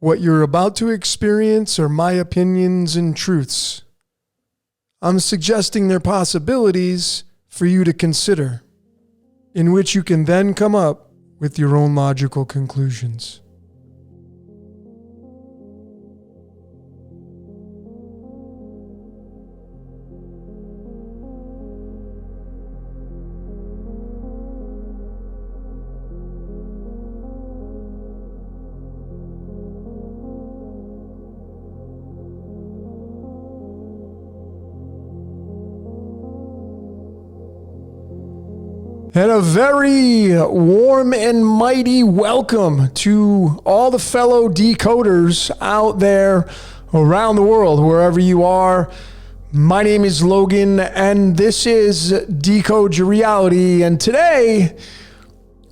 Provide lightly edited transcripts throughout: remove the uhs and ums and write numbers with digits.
What you're about to experience are my opinions and truths. I'm suggesting they're possibilities for you to consider, in which you can then come up with your own logical conclusions. And a very warm and mighty welcome to all the fellow decoders out there around the world, wherever you are. My name is Logan, and this is Decode Your Reality. And today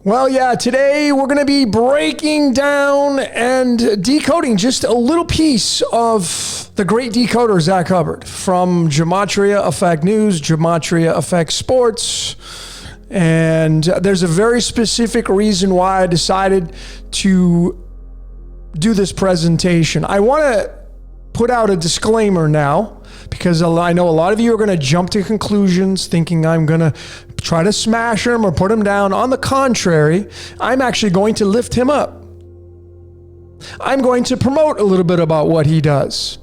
we're going to be breaking down and decoding just a little piece of the great decoder, Zach Hubbard, from Gematria Effect News, Gematria Effect Sports. And there's a very specific reason why I decided to do this presentation. I want to put out a disclaimer now, because I know a lot of you are going to jump to conclusions thinking I'm going to try to smash him or put him down. On the contrary, I'm actually going to lift him up. I'm going to promote a little bit about what he does.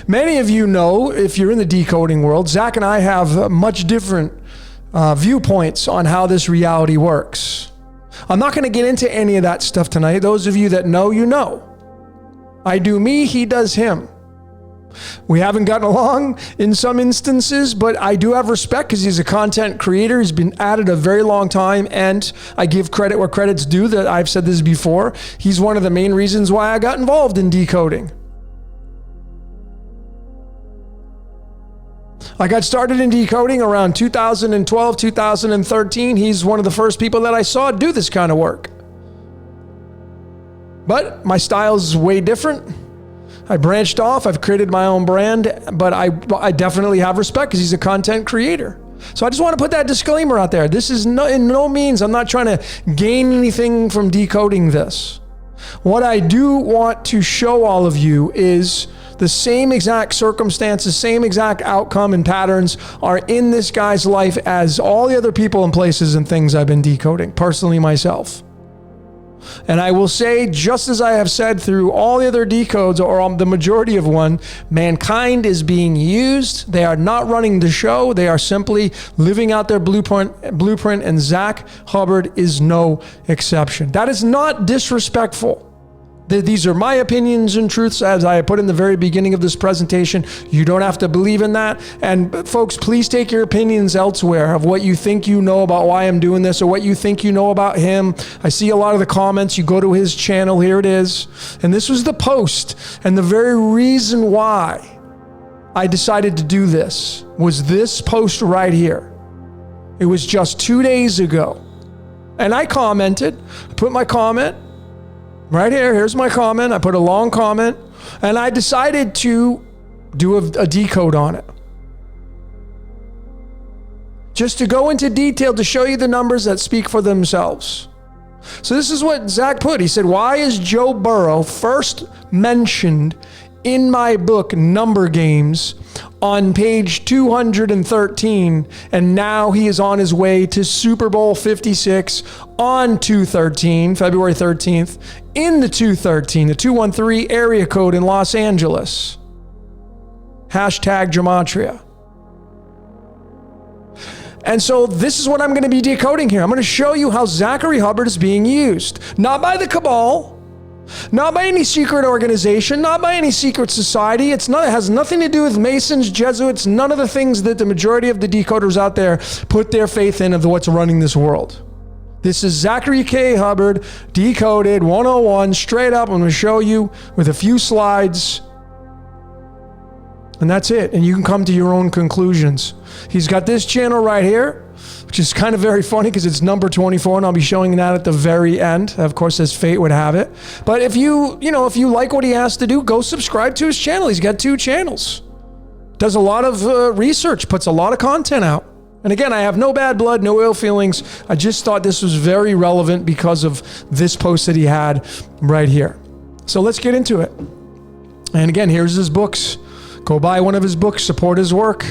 Many of you know, if you're in the decoding world, Zach and I have much different viewpoints on how this reality works. I'm not going to get into any of that stuff tonight. Those of you that know, you know. I do me, he does him. We haven't gotten along in some instances, but I do have respect because he's a content creator. He's been at it a very long time, and I give credit where credit's due. That I've said this before. He's one of the main reasons why I got involved in decoding. I got started in decoding around 2012, 2013. He's one of the first people that I saw do this kind of work. But my style is way different. I branched off. I've created my own brand, but I definitely have respect because he's a content creator. So I just want to put that disclaimer out there. This is in no means, I'm not trying to gain anything from decoding this. What I do want to show all of you is the same exact circumstances, same exact outcome and patterns are in this guy's life as all the other people and places and things I've been decoding, personally myself. And I will say, just as I have said through all the other decodes, or the majority of one, mankind is being used. They are not running the show. They are simply living out their blueprint, and Zach Hubbard is no exception. That is not disrespectful. These are my opinions and truths, as I put in the very beginning of this presentation. You don't have to believe in that. And folks, please take your opinions elsewhere of what you think you know about why I'm doing this, or what you think you know about him. I see a lot of the comments. You go to his channel, here it is. And this was the post. And the very reason why I decided to do this was this post right here. It was just 2 days ago. And I commented, put my comment right here. Here's my comment. I put a long comment, and I decided to do a decode on it. Just to go into detail to show you the numbers that speak for themselves. So this is what Zach put. He said, why is Joe Burrow first mentioned in my book, Number Games, on page 213, and now he is on his way to Super Bowl 56 on 2/13, February 13th, in the 213, the 213 area code in Los Angeles. Hashtag Gematria. And so this is what I'm going to be decoding here. I'm going to show you how Zachary Hubbard is being used. Not by the cabal, not by any secret organization, not by any secret society. It has nothing to do with Masons, Jesuits, none of the things that the majority of the decoders out there put their faith in of what's running this world. This is Zachary K. Hubbard, Decoded 101, straight up. I'm going to show you with a few slides. And that's it. And you can come to your own conclusions. He's got this channel right here, which is kind of very funny because it's number 24, and I'll be showing that at the very end, of course, as fate would have it. But if you like what he has to do, go subscribe to his channel. He's got 2 channels. Does a lot of research, puts a lot of content out. And again, I have no bad blood, no ill feelings. I just thought this was very relevant because of this post that he had right here. So let's get into it. And again, here's his books. Go buy one of his books, support his work.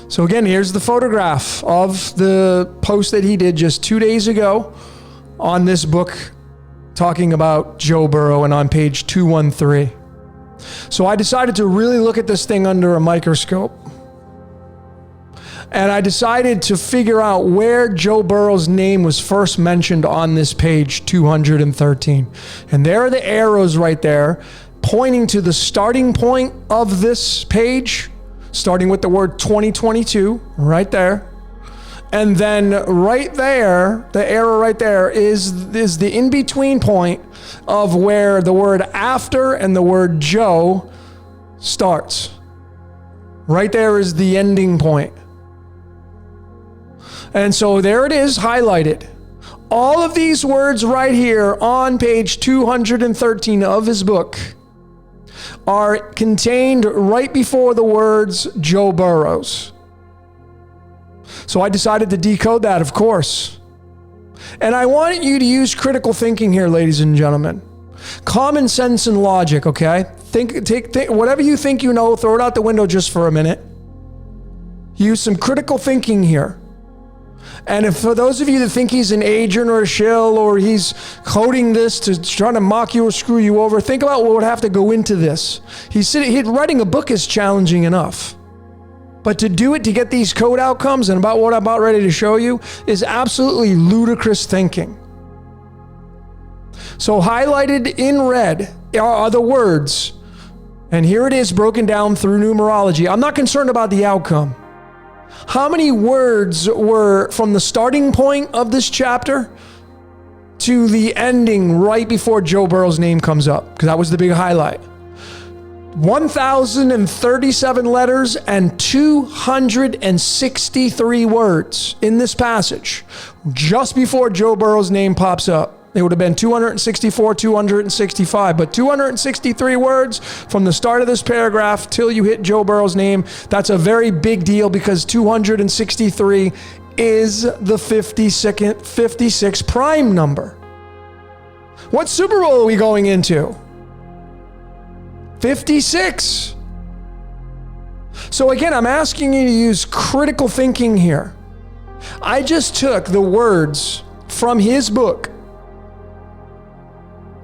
So again, here's the photograph of the post that he did just 2 days ago on this book talking about Joe Burrow, and on page 213. So I decided to really look at this thing under a microscope. And I decided to figure out where Joe Burrow's name was first mentioned on this page 213. And there are the arrows right there pointing to the starting point of this page, starting with the word 2022 right there. And then right there, the arrow right there is the in-between point of where the word after and the word Joe starts. Right there is the ending point. And so there it is, highlighted. All of these words right here on page 213 of his book are contained right before the words Joe Burrows. So I decided to decode that, of course. And I want you to use critical thinking here, ladies and gentlemen. Common sense and logic, okay? Think, whatever you think you know, throw it out the window just for a minute. Use some critical thinking here. And if for those of you that think he's an agent or a shill, or he's coding this to try to mock you or screw you over, think about what would have to go into this. Writing a book is challenging enough. But to do it, to get these code outcomes and about what I'm about ready to show you, is absolutely ludicrous thinking. So highlighted in red are the words. And here it is broken down through numerology. I'm not concerned about the outcome. How many words were from the starting point of this chapter to the ending right before Joe Burrow's name comes up? Because that was the big highlight. 1,037 letters and 263 words in this passage just before Joe Burrow's name pops up. It would have been 264, 265, but 263 words from the start of this paragraph till you hit Joe Burrow's name. That's a very big deal because 263 is the 56 prime number. What Super Bowl are we going into? 56. So again, I'm asking you to use critical thinking here. I just took the words from his book.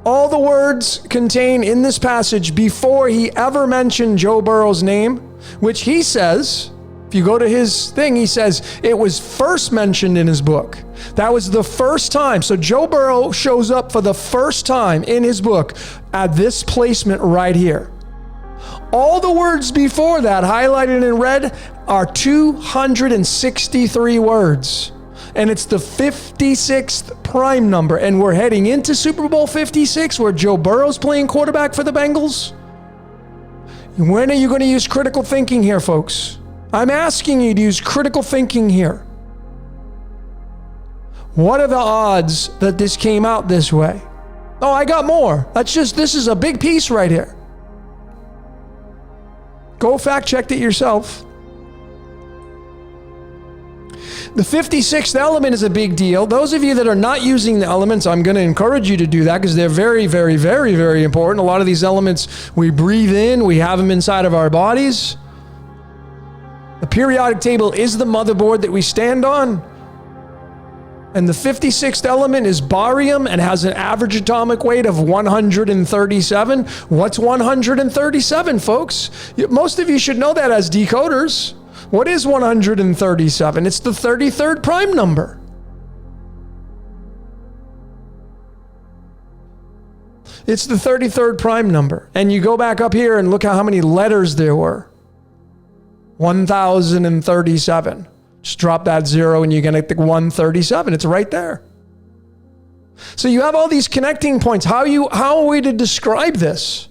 All the words contained in this passage before he ever mentioned Joe Burrow's name, which he says, if you go to his thing, he says it was first mentioned in his book. That was the first time. So Joe Burrow shows up for the first time in his book at this placement right here. All the words before that, highlighted in red, are 263 words. And it's the 56th prime number. And we're heading into Super Bowl 56 where Joe Burrow's playing quarterback for the Bengals. When are you going to use critical thinking here, folks? I'm asking you to use critical thinking here. What are the odds that this came out this way? Oh, I got more. This is a big piece right here. Go fact check it yourself. The 56th element is a big deal. Those of you that are not using the elements, I'm going to encourage you to do that because they're very, very, very, very important. A lot of these elements we breathe in, we have them inside of our bodies. The periodic table is the motherboard that we stand on. And the 56th element is barium and has an average atomic weight of 137. What's 137, folks? Most of you should know that as decoders. What is 137? It's the 33rd prime number. It's the 33rd prime number. And you go back up here and look at how many letters there were. 1,037. Just drop that zero and you're going to get 137. It's right there. So you have all these connecting points. How are we to describe this?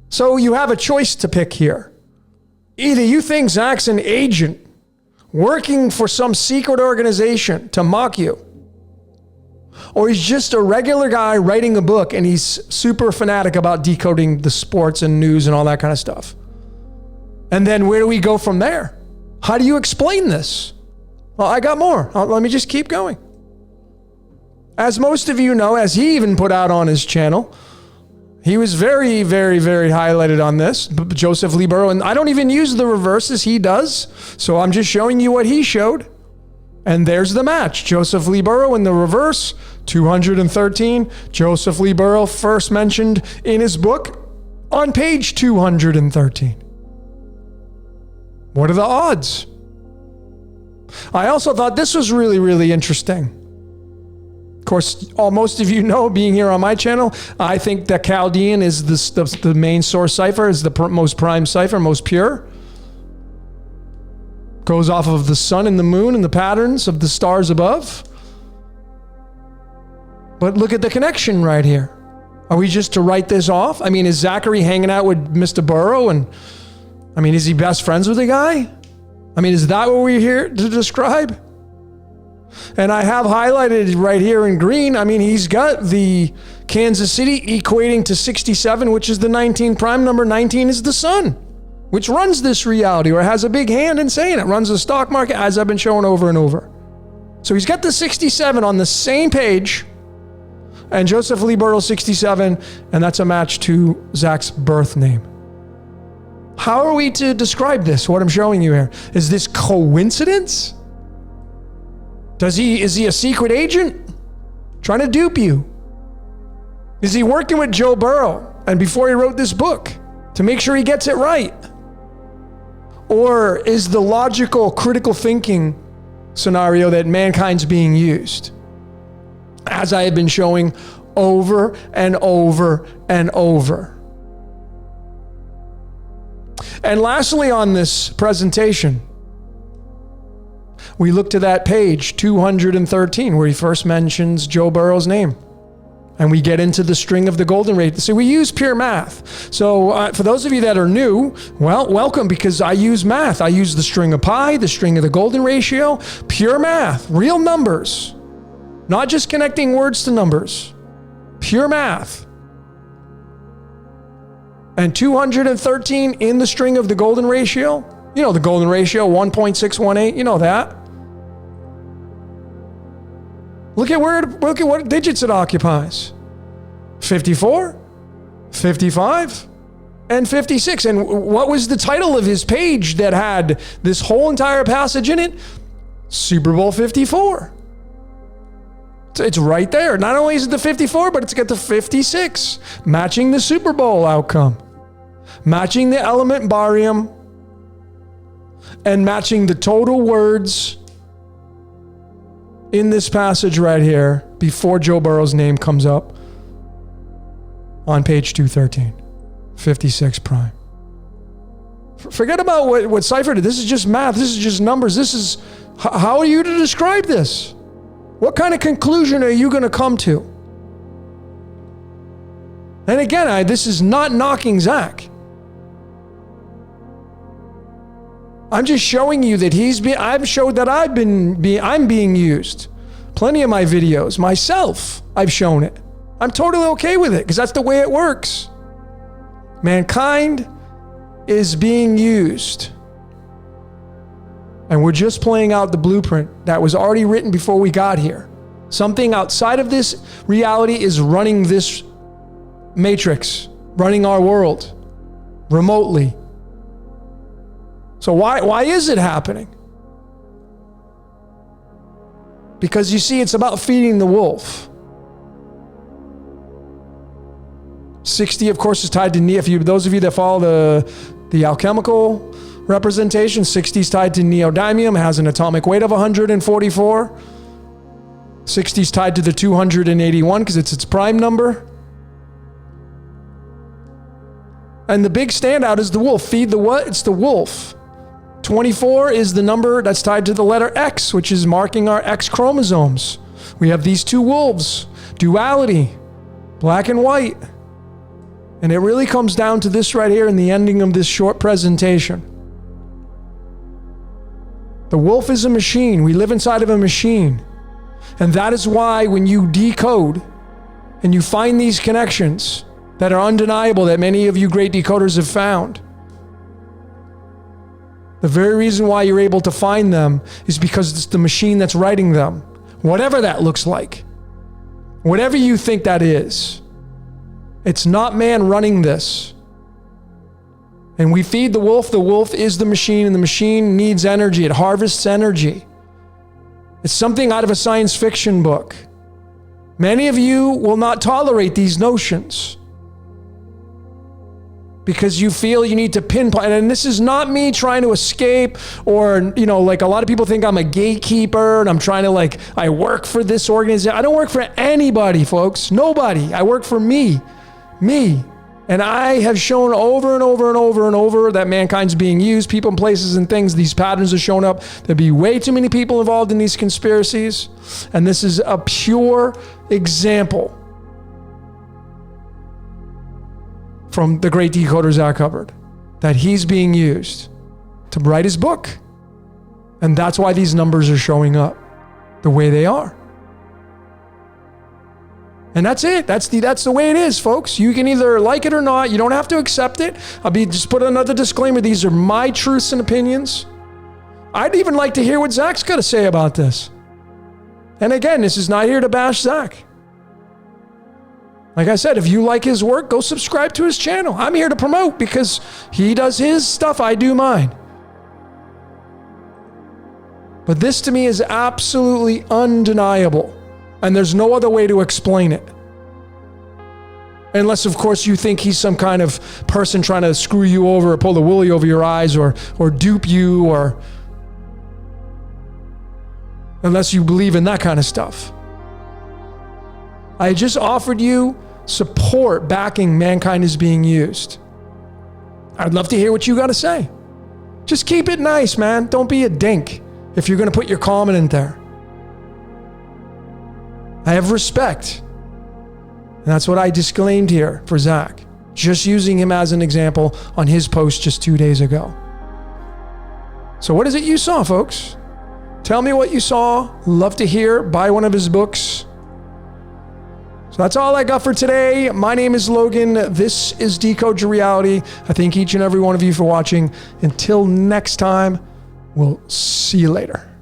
So you have a choice to pick here. Either you think Zach's an agent working for some secret organization to mock you, or he's just a regular guy writing a book and he's super fanatic about decoding the sports and news and all that kind of stuff. And then where do we go from there? How do you explain this? Well, I got more. Let me just keep going. As most of you know, as he even put out on his channel, he was very, very, very highlighted on this, Joseph Lee Burrow. And I don't even use the reverses, he does. So I'm just showing you what he showed. And there's the match. Joseph Lee Burrow in the reverse, 213. Joseph Lee Burrow first mentioned in his book on page 213. What are the odds? I also thought this was really, really interesting. Of course, most of you know, being here on my channel, I think that Chaldean is the main source cipher, is the most prime cipher, most pure. Goes off of the sun and the moon and the patterns of the stars above. But look at the connection right here. Are we just to write this off? I mean, is Zachary hanging out with Mr. Burrow? And I mean, is he best friends with the guy? I mean, is that what we're here to describe? And I have highlighted right here in green, I mean, he's got the Kansas City equating to 67, which is the 19 prime number. 19 is the sun, which runs this reality, or has a big hand in saying it. Runs the stock market, as I've been showing over and over. So he's got the 67 on the same page, and Joseph Lee Burrow 67, and that's a match to Zach's birth name. How are we to describe this, what I'm showing you here? Is this coincidence? Is he a secret agent trying to dupe you? Is he working with Joe Burrow and before he wrote this book to make sure he gets it right? Or is the logical, critical thinking scenario that mankind's being used? As I have been showing over and over and over. And lastly on this presentation, we look to that page 213 where he first mentions Joe Burrow's name. And we get into the string of the golden ratio. So we use pure math. So for those of you that are new, well, welcome, because I use math. I use the string of pi, the string of the golden ratio, pure math, real numbers, not just connecting words to numbers, pure math. And 213 in the string of the golden ratio, you know the golden ratio, 1.618, you know that. Look at what digits it occupies. 54, 55, and 56. And what was the title of his page that had this whole entire passage in it? Super Bowl 54. It's right there. Not only is it the 54, but it's got the 56, matching the Super Bowl outcome, matching the element barium, and matching the total words in this passage right here before Joe Burrow's name comes up on page 213, 56 prime. Forget about what Cypher did. This is just math. This is just numbers. This is, how are you to describe this? What kind of conclusion are you going to come to? And again, this is not knocking Zach. I'm just showing you that I've showed that I'm being used. Plenty of my videos, myself, I've shown it. I'm totally okay with it because that's the way it works. Mankind is being used. And we're just playing out the blueprint that was already written before we got here. Something outside of this reality is running this matrix, running our world remotely. So why is it happening? Because you see, it's about feeding the wolf. 60, of course, is tied to neo. Those of you that follow the alchemical representation, 60 is tied to neodymium, has an atomic weight of 144. 60 is tied to the 281 because it's its prime number. And the big standout is the wolf. Feed the what? It's the wolf. 24 is the number that's tied to the letter X, which is marking our X chromosomes. We have these two wolves, duality, black and white. And it really comes down to this right here in the ending of this short presentation. The wolf is a machine. We live inside of a machine. And that is why when you decode and you find these connections that are undeniable, that many of you great decoders have found, the very reason why you're able to find them is because it's the machine that's writing them, whatever that looks like. Whatever you think that is. It's not man running this. And we feed the wolf. The wolf is the machine, and the machine needs energy. It harvests energy. It's something out of a science fiction book. Many of you will not tolerate these notions because you feel you need to pinpoint. And this is not me trying to escape, or, like a lot of people think I'm a gatekeeper and I'm trying to I work for this organization. I don't work for anybody, folks. Nobody. I work for me. And I have shown over and over and over and over that mankind's being used, people and places and things. These patterns are showing up. There'd be way too many people involved in these conspiracies. And this is a pure example from the great decoder Zach Hubbard, that he's being used to write his book. And that's why these numbers are showing up the way they are. And that's it. That's the way it is, folks. You can either like it or not. You don't have to accept it. Just put another disclaimer. These are my truths and opinions. I'd even like to hear what Zach's got to say about this. And again, this is not here to bash Zach. Like I said, if you like his work, go subscribe to his channel. I'm here to promote because he does his stuff, I do mine. But this to me is absolutely undeniable. And there's no other way to explain it. Unless, of course, you think he's some kind of person trying to screw you over or pull the woolly over your eyes or dupe you, or unless you believe in that kind of stuff. I just offered you support backing mankind is being used. I'd love to hear what you got to say. Just keep it nice, man. Don't be a dink if you're going to put your comment in there. I have respect. And that's what I disclaimed here for Zach. Just using him as an example on his post just 2 days ago. So what is it you saw, folks? Tell me what you saw. Love to hear. Buy one of his books. So that's all I got for today. My name is Logan. This is Decode Your Reality. I thank each and every one of you for watching. Until next time, we'll see you later.